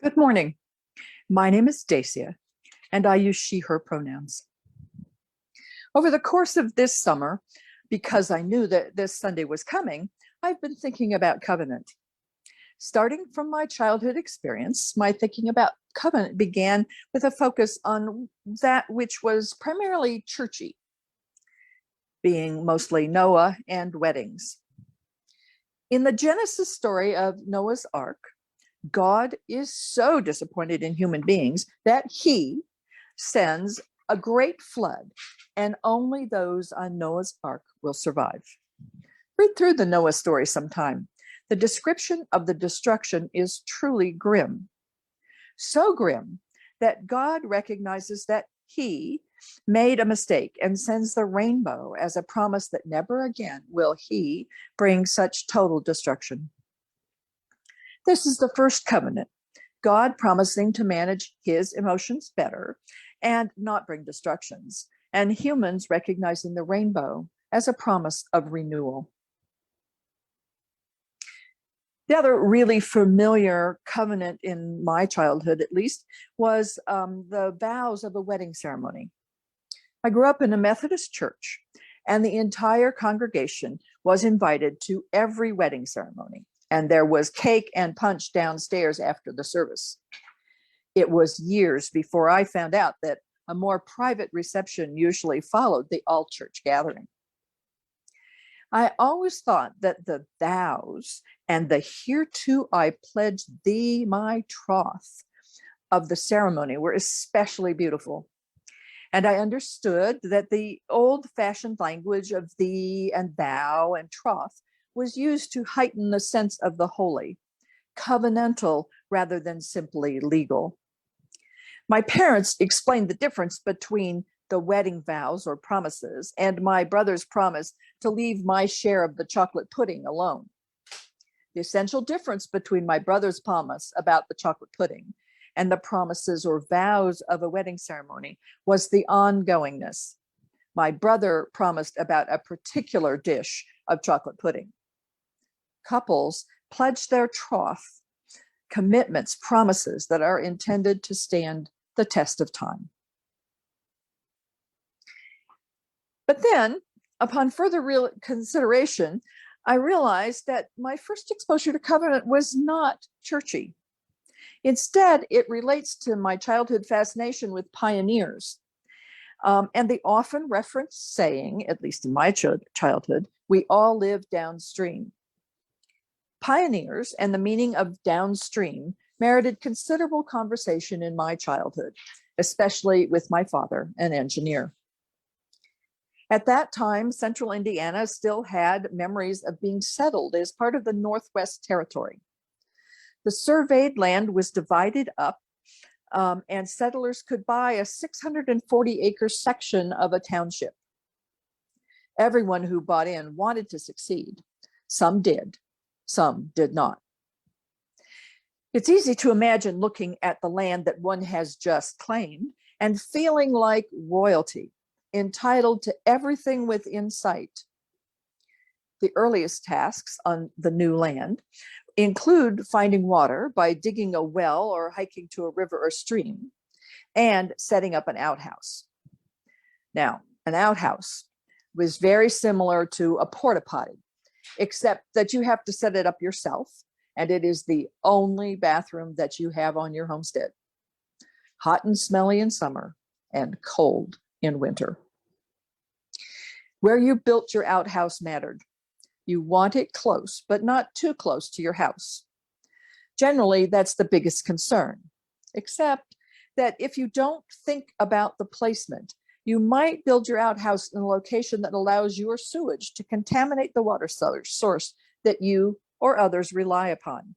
Good morning. My name is Dacia, and I use she, her pronouns. Over the course of this summer, because I knew that this Sunday was coming, I've been thinking about covenant. Starting from my childhood experience, my thinking about covenant began with a focus on that which was primarily churchy, being mostly Noah and weddings. In the Genesis story of Noah's Ark, God is so disappointed in human beings that he sends a great flood, and only those on Noah's Ark will survive. Read through the Noah story sometime. The description of the destruction is truly grim. So grim that God recognizes that he made a mistake and sends the rainbow as a promise that never again will he bring such total destruction. This is the first covenant, God promising to manage his emotions better and not bring destructions, and humans recognizing the rainbow as a promise of renewal. The other really familiar covenant in my childhood, at least, was the vows of a wedding ceremony. I grew up in a Methodist church, and the entire congregation was invited to every wedding ceremony. And there was cake and punch downstairs after the service. It was years before I found out that a more private reception usually followed the all-church gathering. I always thought that the vows and the "hereto I pledge thee my troth" of the ceremony were especially beautiful. And I understood that the old-fashioned language of thee and thou and troth was used to heighten the sense of the holy, covenantal rather than simply legal. My parents explained the difference between the wedding vows or promises and my brother's promise to leave my share of the chocolate pudding alone. The essential difference between my brother's promise about the chocolate pudding and the promises or vows of a wedding ceremony was the ongoingness. My brother promised about a particular dish of chocolate pudding. Couples pledge their troth, commitments, promises that are intended to stand the test of time. But then, upon further real consideration, I realized that my first exposure to covenant was not churchy. Instead, it relates to my childhood fascination with pioneers and the often referenced saying, at least in my childhood, we all live downstream. Pioneers and the meaning of downstream merited considerable conversation in my childhood, especially with my father, an engineer. At that time, central Indiana still had memories of being settled as part of the Northwest Territory. The surveyed land was divided up, and settlers could buy a 640-acre section of a township. Everyone who bought in wanted to succeed. Some did. Some did not. It's easy to imagine looking at the land that one has just claimed and feeling like royalty, entitled to everything within sight. The earliest tasks on the new land include finding water by digging a well or hiking to a river or stream, and setting up an outhouse. Now, an outhouse was very similar to a porta potty, except that you have to set it up yourself, and it is the only bathroom that you have on your homestead. Hot and smelly in summer and cold in winter. Where you built your outhouse mattered. You want it close, but not too close to your house. Generally, that's the biggest concern, except that if you don't think about the placement, you might build your outhouse in a location that allows your sewage to contaminate the water source that you or others rely upon.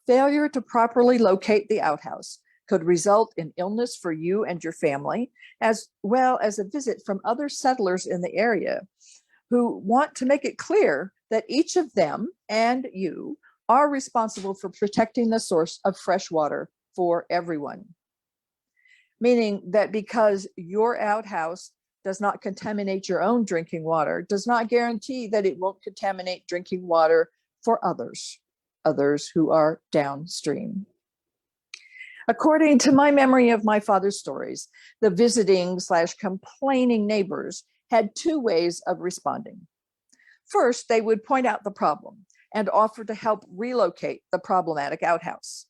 Failure to properly locate the outhouse could result in illness for you and your family, as well as a visit from other settlers in the area who want to make it clear that each of them and you are responsible for protecting the source of fresh water for everyone. Meaning that because your outhouse does not contaminate your own drinking water, does not guarantee that it won't contaminate drinking water for others who are downstream. According to my memory of my father's stories, the visiting/complaining neighbors had two ways of responding. First, they would point out the problem and offer to help relocate the problematic outhouse.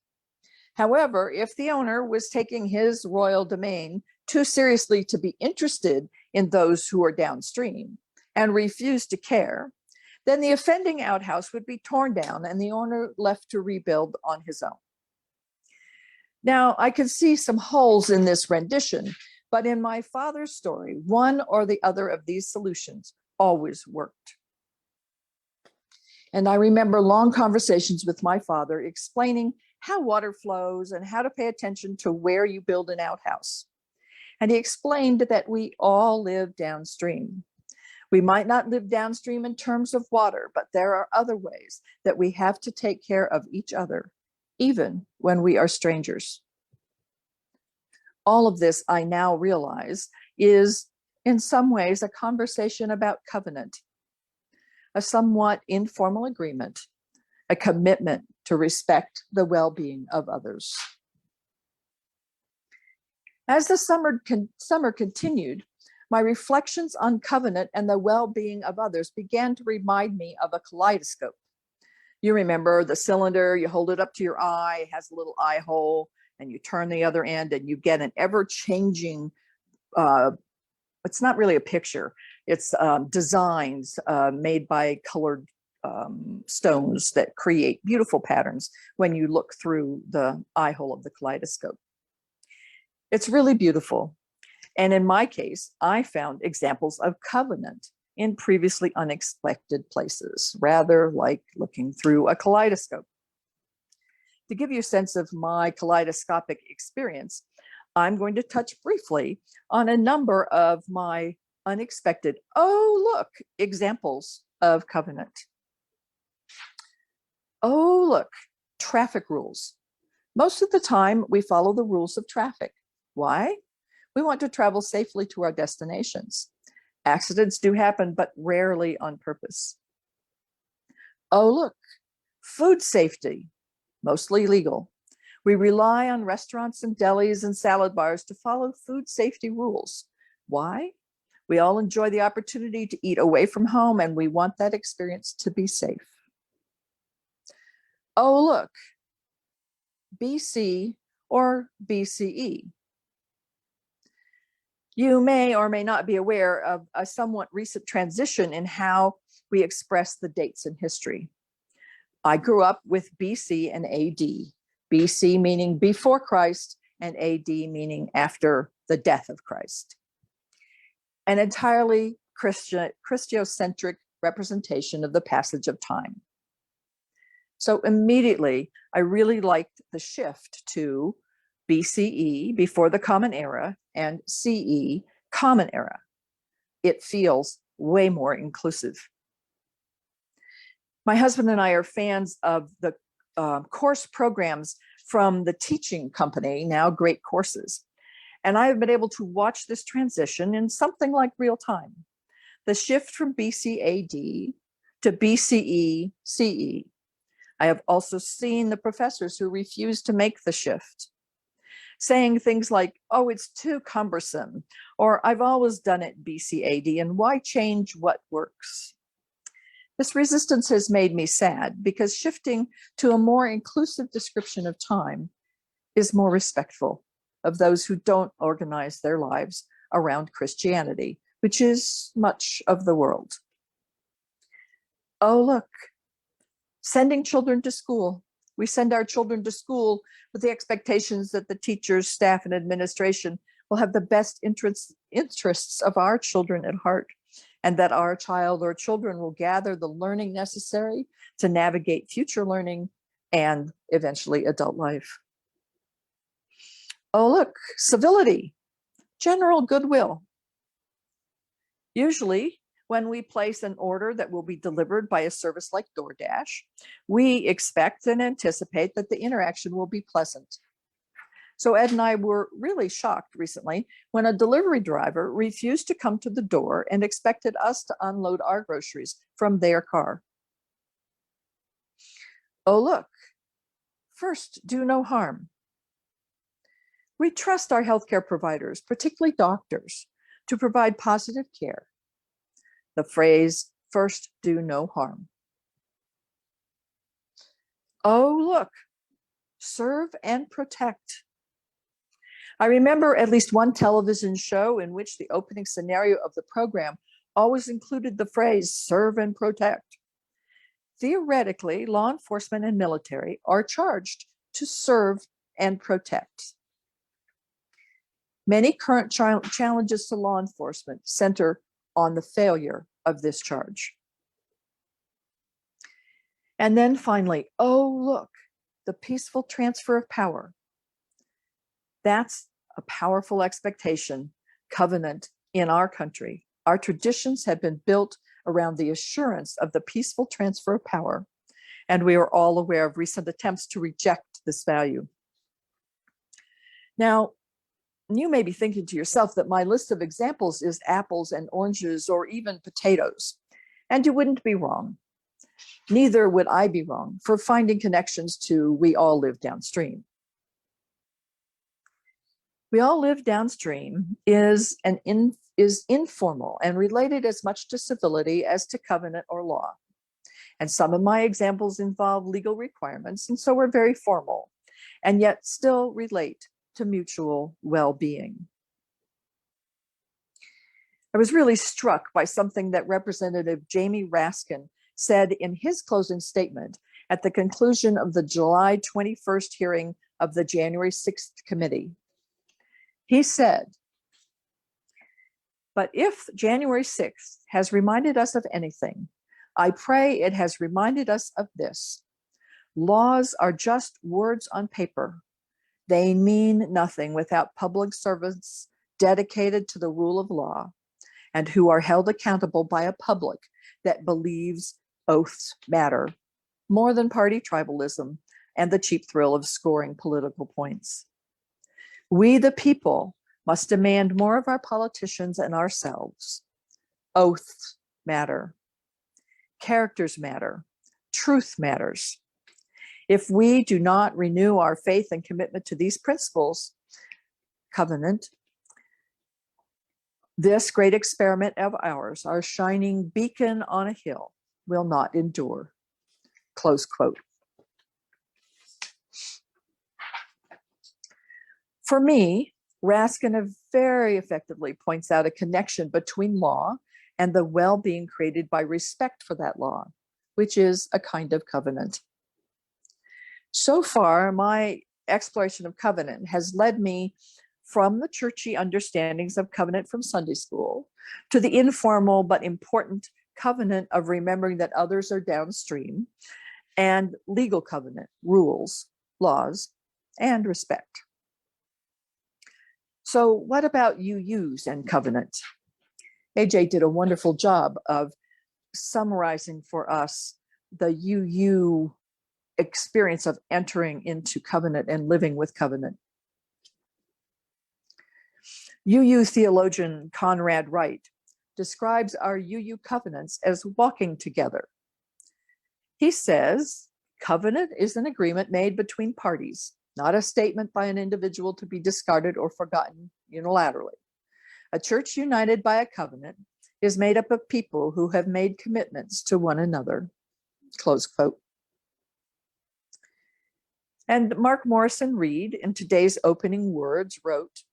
However, if the owner was taking his royal domain too seriously to be interested in those who are downstream and refused to care, then the offending outhouse would be torn down and the owner left to rebuild on his own. Now, I could see some holes in this rendition, but in my father's story, one or the other of these solutions always worked. And I remember long conversations with my father explaining how water flows and how to pay attention to where you build an outhouse. And he explained that we all live downstream. We might not live downstream in terms of water, but there are other ways that we have to take care of each other, even when we are strangers. All of this, I now realize, is in some ways a conversation about covenant, a somewhat informal agreement, a commitment to respect the well-being of others. As the summer continued, my reflections on covenant and the well-being of others began to remind me of a kaleidoscope. You remember the cylinder, you hold it up to your eye, it has a little eye hole, and you turn the other end and you get an ever-changing, it's not really a picture, it's designs made by colored stones that create beautiful patterns when you look through the eye hole of the kaleidoscope. It's really beautiful. And in my case, I found examples of covenant in previously unexpected places, rather like looking through a kaleidoscope. To give you a sense of my kaleidoscopic experience, I'm going to touch briefly on a number of my unexpected, oh, look, examples of covenant. Oh, look, traffic rules. Most of the time, we follow the rules of traffic. Why? We want to travel safely to our destinations. Accidents do happen, but rarely on purpose. Oh, look, food safety, mostly legal. We rely on restaurants and delis and salad bars to follow food safety rules. Why? We all enjoy the opportunity to eat away from home, and we want that experience to be safe. Oh, look, BC or BCE. You may or may not be aware of a somewhat recent transition in how we express the dates in history. I grew up with BC and AD, BC meaning before Christ and AD meaning after the death of Christ. An entirely Christocentric representation of the passage of time. So immediately, I really liked the shift to BCE, before the Common Era, and CE, Common Era. It feels way more inclusive. My husband and I are fans of the course programs from the teaching company, now Great Courses. And I have been able to watch this transition in something like real time. The shift from BCAD to BCE, CE. I have also seen the professors who refuse to make the shift, saying things like, oh, it's too cumbersome, or I've always done it BCAD, and why change what works? This resistance has made me sad because shifting to a more inclusive description of time is more respectful of those who don't organize their lives around Christianity, which is much of the world. Oh, look, sending children to school. We send our children to school with the expectations that the teachers, staff, and administration will have the best interests of our children at heart, and that our child or children will gather the learning necessary to navigate future learning and eventually adult life. Oh, look, civility, general goodwill. Usually, when we place an order that will be delivered by a service like DoorDash, we expect and anticipate that the interaction will be pleasant. So Ed and I were really shocked recently when a delivery driver refused to come to the door and expected us to unload our groceries from their car. Oh, look, first, do no harm. We trust our healthcare providers, particularly doctors, to provide positive care. The phrase, first do no harm. Oh, look, serve and protect. I remember at least one television show in which the opening scenario of the program always included the phrase, serve and protect. Theoretically, law enforcement and military are charged to serve and protect. Many current challenges to law enforcement center on the failure of this charge. And then finally, oh, look, the peaceful transfer of power. That's a powerful expectation, covenant in our country. Our traditions have been built around the assurance of the peaceful transfer of power, and we are all aware of recent attempts to reject this value. Now, you may be thinking to yourself that my list of examples is apples and oranges or even potatoes, and you wouldn't be wrong. Neither would I be wrong for finding connections to We All Live Downstream. We All Live Downstream is informal and related as much to civility as to covenant or law. And some of my examples involve legal requirements, and so are very formal, and yet still relate to mutual well-being. I was really struck by something that Representative Jamie Raskin said in his closing statement at the conclusion of the July 21st hearing of the January 6th committee. He said, "But if January 6th has reminded us of anything, I pray it has reminded us of this. Laws are just words on paper. They mean nothing without public servants dedicated to the rule of law and who are held accountable by a public that believes oaths matter more than party tribalism and the cheap thrill of scoring political points. We, the people, must demand more of our politicians and ourselves. Oaths matter. Characters matter. Truth matters. If we do not renew our faith and commitment to these principles, covenant, this great experiment of ours, our shining beacon on a hill, will not endure." Close quote. For me, Raskin very effectively points out a connection between law and the well-being created by respect for that law, which is a kind of covenant. So far, my exploration of covenant has led me from the churchy understandings of covenant from Sunday school to the informal but important covenant of remembering that others are downstream, and legal covenant, rules, laws, and respect. So what about UUs and covenant? AJ did a wonderful job of summarizing for us the UU experience of entering into covenant and living with covenant. UU theologian Conrad Reid describes our UU covenants as walking together. He says, covenant is an agreement made between parties, not a statement by an individual to be discarded or forgotten unilaterally. A church united by a covenant is made up of people who have made commitments to one another. Close quote. And Mark Morrison Reid, in today's opening words, wrote,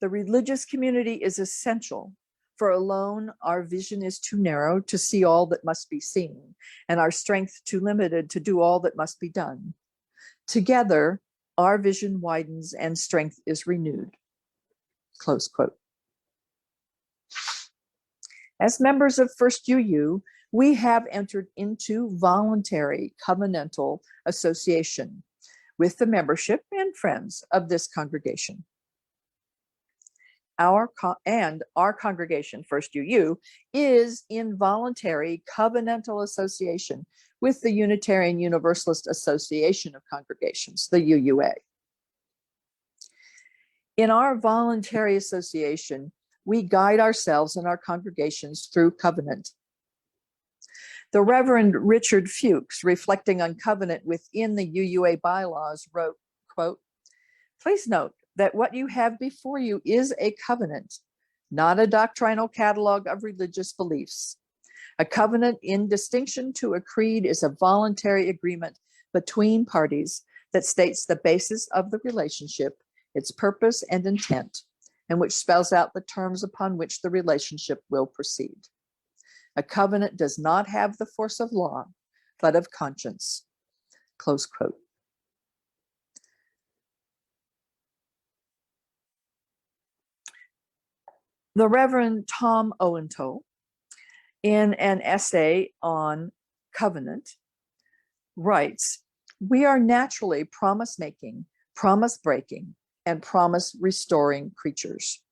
"The religious community is essential, for alone our vision is too narrow to see all that must be seen, and our strength too limited to do all that must be done. Together, our vision widens and strength is renewed." Close quote. As members of First UU, we have entered into voluntary covenantal association with the membership and friends of this congregation. Our congregation, First UU, is in voluntary covenantal association with the Unitarian Universalist Association of Congregations, the UUA. In our voluntary association, we guide ourselves and our congregations through covenant. The Reverend Richard Fuchs, reflecting on covenant within the UUA bylaws, wrote, quote, Please note that what you have before you is a covenant, not a doctrinal catalog of religious beliefs. A covenant, in distinction to a creed, is a voluntary agreement between parties that states the basis of the relationship, its purpose and intent, and which spells out the terms upon which the relationship will proceed. A covenant does not have the force of law, but of conscience. Close quote. The Reverend Tom Owenthal, in an essay on covenant, writes, "We are naturally promise-making, promise-breaking, and promise-restoring creatures.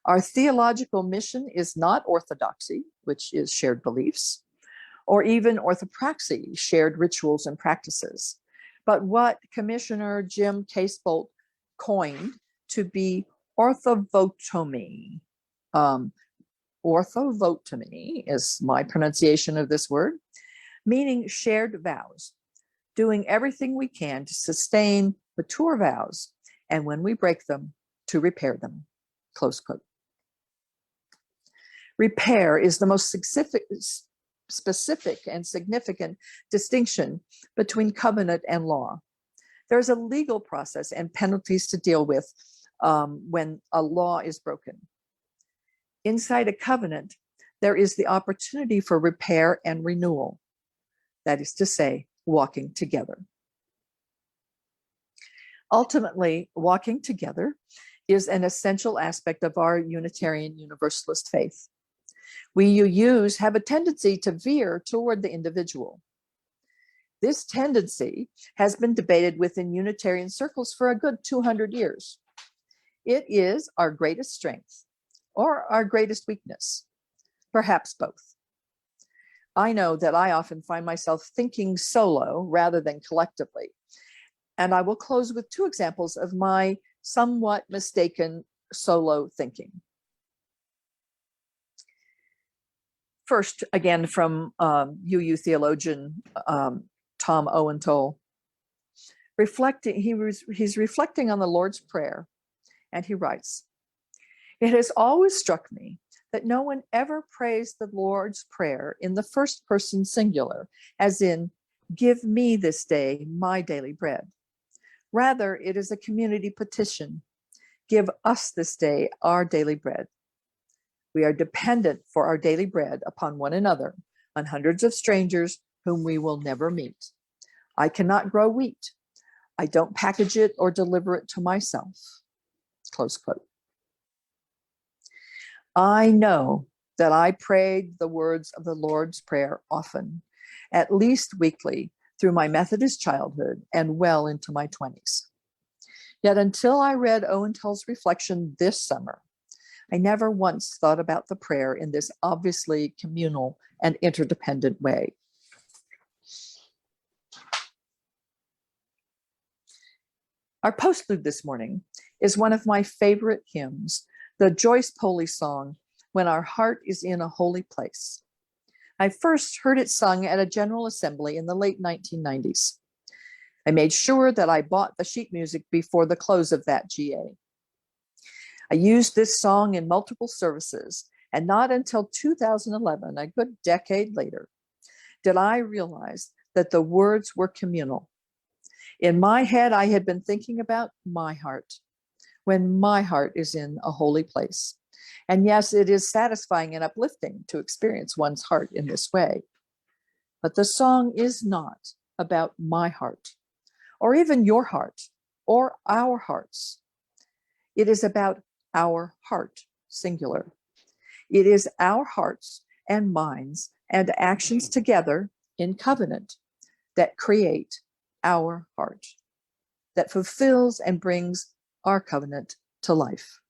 Our theological mission is not orthodoxy, which is shared beliefs, or even orthopraxy, shared rituals and practices, but what Commissioner Jim Casebolt coined to be orthovotomy. Orthovotomy is my pronunciation of this word, meaning shared vows, doing everything we can to sustain mature vows, and when we break them, to repair them." Close quote. Repair is the most specific and significant distinction between covenant and law. There's a legal process and penalties to deal with when a law is broken. Inside a covenant, there is the opportunity for repair and renewal. That is to say, walking together. Ultimately, walking together is an essential aspect of our Unitarian Universalist faith. We UUs have a tendency to veer toward the individual. This tendency has been debated within Unitarian circles for a good 200 years. It is our greatest strength or our greatest weakness, perhaps both. I know that I often find myself thinking solo rather than collectively, and I will close with two examples of my somewhat mistaken solo thinking. First, again, from UU theologian Tom Owenthal, he's reflecting on the Lord's Prayer, and he writes, "It has always struck me that no one ever prays the Lord's Prayer in the first person singular, as in, 'Give me this day my daily bread.' Rather, it is a community petition, 'Give us this day our daily bread.' We are dependent for our daily bread upon one another, on hundreds of strangers whom we will never meet. I cannot grow wheat. I don't package it or deliver it to myself." Close quote. I know that I prayed the words of the Lord's Prayer often, at least weekly, through my Methodist childhood and well into my 20s. Yet until I read Owenthal's reflection this summer, I never once thought about the prayer in this obviously communal and interdependent way. Our postlude this morning is one of my favorite hymns, the Joyce Poley song, "When Our Heart is in a Holy Place." I first heard it sung at a General Assembly in the late 1990s. I made sure that I bought the sheet music before the close of that GA. I used this song in multiple services, and not until 2011, a good decade later, did I realize that the words were communal. In my head, I had been thinking about my heart, when my heart is in a holy place. And yes, it is satisfying and uplifting to experience one's heart in this way. But the song is not about my heart, or even your heart, or our hearts. It is about our heart, singular. It is our hearts and minds and actions together in covenant that create our heart, that fulfills and brings our covenant to life.